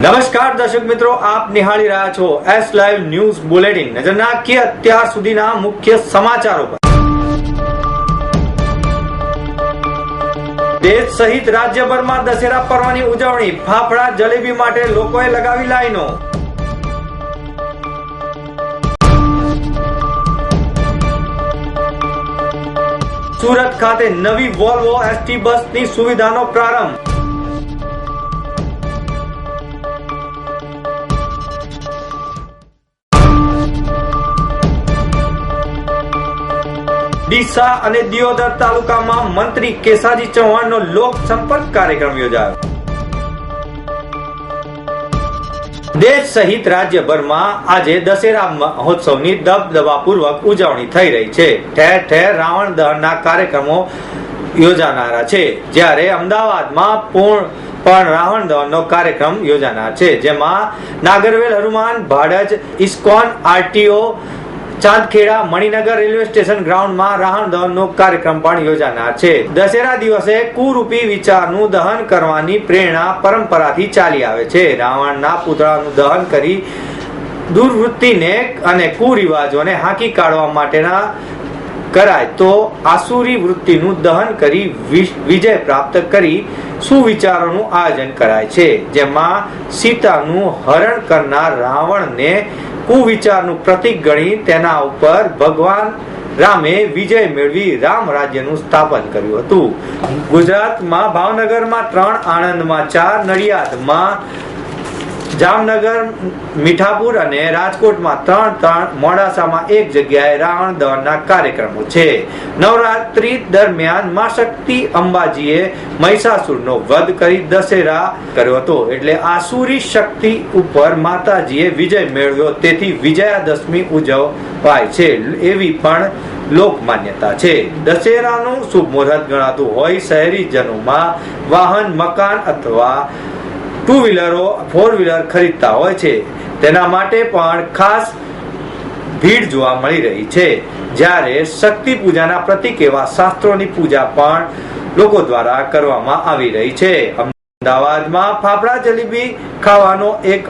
નમસ્કાર દર્શક મિત્રો, આપ નિહાળી રહ્યા છો એસ લાઈવ ન્યૂઝ બુલેટિન। નજર નાખીએ અત્યાર સુધીના મુખ્ય સમાચારો પર। દેશ સહિત રાજ્યભરમાં દશેરા પર્વની ઉજવણી, ફાફડા જલેબી માટે લોકોએ લગાવી લાઈનો। સુરત ખાતે નવી વોલ્વો એસટી બસની સુવિધાનો પ્રારંભ। ડીસા અને દિયોદર તાલુકામાં મંત્રી કેસાજી ચૌહાણનો લોક સંપર્ક કાર્યક્રમ યોજાયો। દેશ સહિત રાજ્યભરમાં આજે દશેરા મહોત્સવની દબદબાપૂર્વક ઉજવણી થઈ રહી છે। ઠેર ઠેર રાવણ દહનના કાર્યક્રમો યોજાનારા છે, જ્યારે અમદાવાદમાં પણ રાવણ દહનનો કાર્યક્રમ યોજાનાર છે, જેમાં Nagarvel Hanuman Bhadaj, ISKCON, RTO, Chandkheda, Maninagar railway station ગ્રાઉન્ડમાં રાવણ દહનનો કાર્યક્રમ પણ યોજાનાર છે। દશેરા દિવસે કુરૂપી વિચારનું દહન કરવાની પ્રેરણા પરંપરાથી ચાલી આવે છે। રાવણના પૂતળાનું દહન કરી દુર્વૃત્તિને અને કુરિવાજોને હાંકી કાઢવા માટેના કરાય તો આસુરી વૃત્તિનું દહન કરી વિજય પ્રાપ્ત કરી સુવિચારોનું આયોજન કરાય છે, જેમાં સીતાનું હરણ કરનાર રાવણને કુવિચારનું પ્રતીક ગણી તેના ઉપર ભગવાન રામે વિજય મેળવી રામ રાજ્યનું સ્થાપન કર્યું હતું। ગુજરાતમાં ભાવનગરમાં 3, આણંદમાં 4, નડિયાદમાં, જામનગર, મીઠાપુર અને રાજકોટમાં 3, મોડાસામાં 1 જગ્યાએ રાવણ દહનના કાર્યક્રમો છે। નવરાત્રી દરમિયાન માં શક્તિ અંબાજીએ મહિષાસુરનો વધ કરી દશેરા કર્યો હતો, એટલે આસુરી શક્તિ ઉપર માતાજીએ વિજય મેળવ્યો, તેથી વિજયાદશમી ઉજવાય છે એવી પણ લોક માન્યતા છે। દશેરાનું શુભ મુહૂર્ત ગણાતું હોય શહેરીજનોમાં વાહન, મકાન અથવા 2 વ્હીલરો, 4 વ્હીલર ખરીદતા હોય છે, તેના માટે પણ ખાસ ભીડ જોવા મળી રહી છે। જ્યારે શક્તિ પૂજાના પ્રતીક એવા શાસ્ત્રોની પૂજા પણ લોકો દ્વારા કરવામાં આવી રહી છે। અમદાવાદમાં ફાફડા જલેબી ખાવાનો એક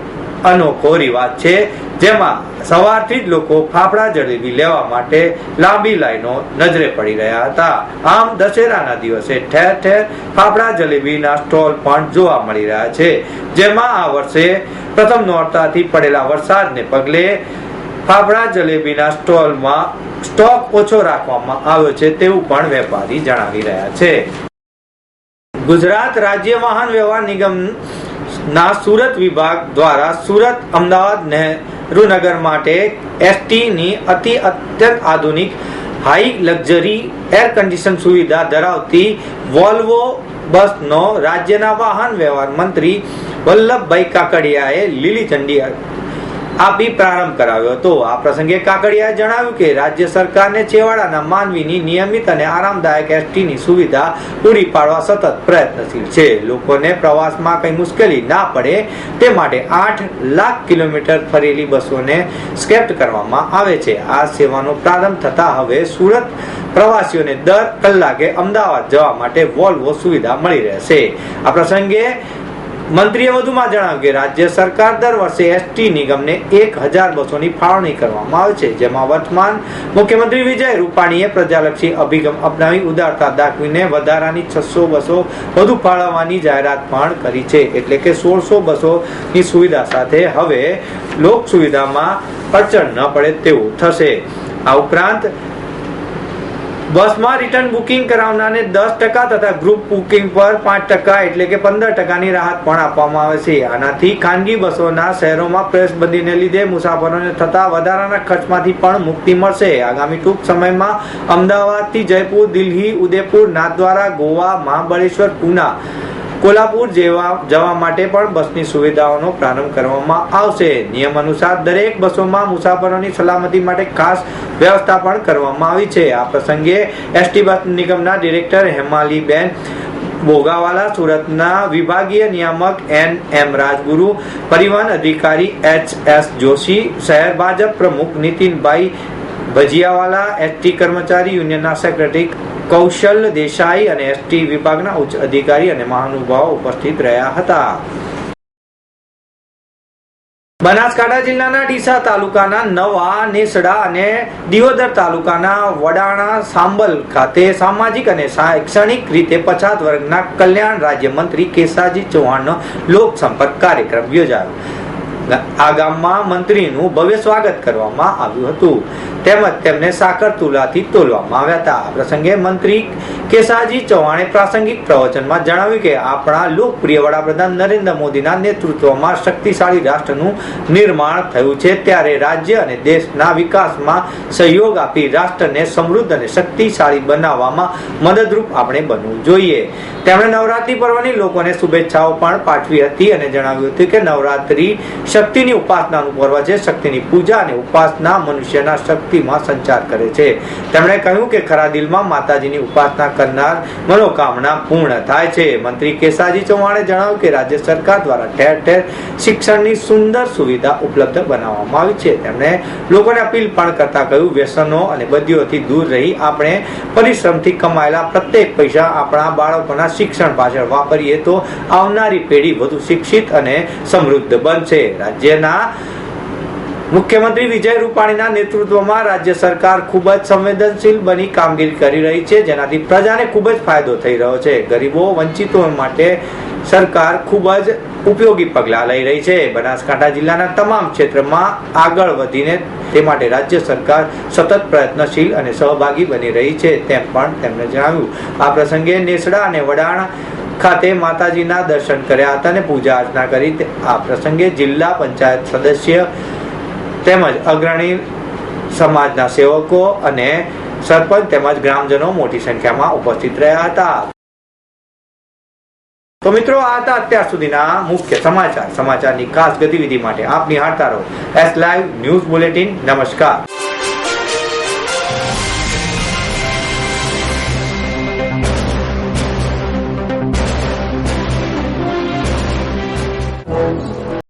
અનોખો રિવાજ છે, જેમાં સવારથી જ લોકો ફાફડા જલેબી લેવા માટે લાંબી લાઈનો નજરે પડી રહ્યા હતા। આમ દશેરાના દિવસે ઠેર ઠેર ફાફડા જલેબીના સ્ટોલ પણ જોવા મળી રહ્યા છે, જેમાં આ વર્ષે પ્રથમ નોરતાથી પડેલા વરસાદને પગલે ફાફડા જલેબીના સ્ટોલમાં સ્ટોક ઓછો રાખવામાં આવ્યો છે, તેવું પણ વેપારી જણાવી રહ્યા છે। ગુજરાત રાજ્ય વાહન વ્યવહાર નિગમ ના સુરત વિભાગ દ્વારા સુરત અમદાવાદ નહેરુનગર માટે એસટી ની અત્યંત આધુનિક હાઈ લક્ઝરી એર કન્ડિશન સુવિધા ધરાવતી વોલ્વો બસનો રાજ્યના વાહન વ્યવહાર મંત્રી વલ્લભભાઈ કાકડિયાએ લીલી ઝંડી આપી પ્રારંભ કરાવ્યો હતો। આ પ્રસંગે કાકડિયાએ જણાવ્યું કે રાજ્ય સરકારને છેવાડાના માનવીની નિયમિત અને આરામદાયક એસટીની સુવિધા પૂરી પાડવા સતત પ્રયત્નશીલ છે। લોકોને પ્રવાસમાં કઈ મુશ્કેલી ના પડે તે માટે 8 લાખ કિલોમીટર ફરેલી બસોને સ્ક્રેપ કરવામાં આવે છે। આ સેવાનો પ્રારંભ થતા હવે સુરત પ્રવાસીઓને દર કલાકે અમદાવાદ જવા માટે વોલ્વો સુવિધા મળી રહેશે। આ પ્રસંગે મંત્રીએ વધુમાં જણાવ્યું કે રાજ્ય સરકાર દર વર્ષે એસટી નિગમને 1000 બસોની ફાળવણી કરવામાં આવે છે, જેમાં વર્તમાન મુખ્યમંત્રી વિજય રૂપાણીએ પ્રજાલક્ષી અભિગમ અપનાવી ઉદારતા દાખવીને વધારાની 600 બસો વધુ ફાળવવાની જાહેરાત પણ કરી છે, એટલે કે 1600 બસોની સુવિધા સાથે હવે લોક સુવિધામાં અડચણ ન પડે તેવું થશે। આ ઉપરાંત બસમાં રિટર્ન બુકિંગ કરાવનારને 10% તથા ગ્રુપ બુકિંગ પર 5% એટલે કે 15%ની રાહત પણ આપવામાં આવે છે। આનાથી ખાનગી બસોના શહેરોમાં પ્રવેશબંધીને લીધે મુસાફરોને થતા વધારાના ખર્ચમાંથી પણ મુક્તિ મળશે। આગામી ટૂંક સમયમાં અમદાવાદથી જયપુર, દિલ્હી, ઉદયપુર, નાથદ્વારા, ગોવા, મહાબળેશ્વર, પુના, કોલ્હાપુર જવા માટે પણ બસની સુવિધાઓનો પ્રારંભ કરવામાં આવશે। નિયમ અનુસાર દરેક બસોમાં મુસાફરોની સલામતી માટે ખાસ વ્યવસ્થા પણ કરવામાં આવી છે। આ પ્રસંગે એસટી બસ નિગમના ડિરેક્ટર હેમાલીબેન બોગાવાલા, સુરતના વિભાગીય નિયામક NM રાજગુરુ, પરિવહન અધિકારી HS જોશી, શહેર ભાજપ પ્રમુખ નીતિનભાઈ ભજીયાવાલા, એસટી કર્મચારી યુનિયનના સેક્રેટરી કૌશલ દેસાઈ અને એસટી વિભાગના ઉચ્ચ અધિકારી અને મહાનુભાવો ઉપસ્થિત રહ્યા હતા। બનાસકાંઠા જિલ્લાના ડીસા તાલુકાના નવા, નેસડા અને દિયોદર તાલુકાના વડાણા સાંબલ ખાતે સામાજિક અને શૈક્ષણિક રીતે પછાત વર્ગના કલ્યાણ રાજ્યમંત્રી કેસાજી ચૌહાણનો લોકસંપર્ક કાર્યક્રમ યોજાયો. આ ગામમાં મંત્રીનું ભવ્ય સ્વાગત કરવામાં આવ્યું હતું તેમજ તેમને સાકર તુલાથી તોલવામાં આવ્યા હતા. આ પ્રસંગે મંત્રી કેસાજી ચૌહાણે પ્રાસંગિક પ્રવચનમાં જણાવ્યું કે આપણા લોકપ્રિય વડાપ્રધાન નરેન્દ્ર મોદીના નેતૃત્વમાં શક્તિશાળી રાષ્ટ્રનું નિર્માણ થયું છે, ત્યારે રાજ્ય અને દેશના વિકાસમાં સહયોગ આપી રાષ્ટ્રને સમૃદ્ધ અને શક્તિશાળી બનાવવામાં મદદરૂપ આપણે બનવું જોઈએ. તેમણે નવરાત્રી પર્વની લોકોને શુભેચ્છાઓ પણ પાઠવી હતી અને જણાવ્યું હતું કે નવરાત્રી શક્તિની ઉપાસનાનું પર્વ છે. શક્તિની પૂજા અને ઉપાસના મનુષ્યના શક્તિમાં સંચાર કરે છે. તેમણે કહ્યું કે ખરા દિલમાં માતાજીની ઉપાસના કરનાર મનોકામના પૂર્ણ થાય છે. મંત્રી કેસાજી ચૌહાણે જણાવ્યું કે રાજ્ય સરકાર દ્વારા ઠેર ઠેર શિક્ષણની સુંદર સુવિધા ઉપલબ્ધ બનાવવામાં આવી છે. તેમણે લોકોને અપીલ પણ કરતા કહ્યું, વ્યસનો અને બદીઓથી દૂર રહી આપણે પરિશ્રમથી કમાયેલા પ્રત્યેક પૈસા આપણા બાળકોના શિક્ષણ પાછળ વાપરીએ તો આવનારી પેઢી વધુ શિક્ષિત અને સમૃદ્ધ બનશે. રાજ્યના મુખ્યમંત્રી વિજય રૂપાણીના નેતૃત્વમાં રાજ્ય સરકાર ખૂબ જ સંવેદનશીલ બની કામગીરી કરી રહી છે, જેનાથી પ્રજાને ખૂબ જ ફાયદો થઈ રહ્યો છે. ગરીબો વંચિતો માટે સરકાર ખૂબ જ ઉપયોગી પગલાં લઈ રહી છે. બનાસકાંઠા જિલ્લાના તમામ ક્ષેત્રમાં આગળ વધીને તે માટે રાજ્ય સરકાર સતત પ્રયત્નશીલ અને સહભાગી બની રહી છે તેમ પણ તેમણે જણાવ્યું. આ પ્રસંગે નેસડા અને વડાણા ખાતે માતાજીના દર્શન કર્યા હતા અને પૂજા અર્ચના કરી. આ પ્રસંગે જિલ્લા પંચાયત સદસ્ય તેમજ અગ્રણી સમાજના સેવકો અને સરપંચ તેમજ ગ્રામજનો મોટી સંખ્યામાં ઉપસ્થિત રહ્યા હતા. તો મિત્રો, આ હતા અત્યાર સુધીના મુખ્ય સમાચારની ખાસ ગતિવિધિ માટે આપ નિહાળતા રહો એસ લાઈવ ન્યૂઝ બુલેટિન. નમસ્કાર.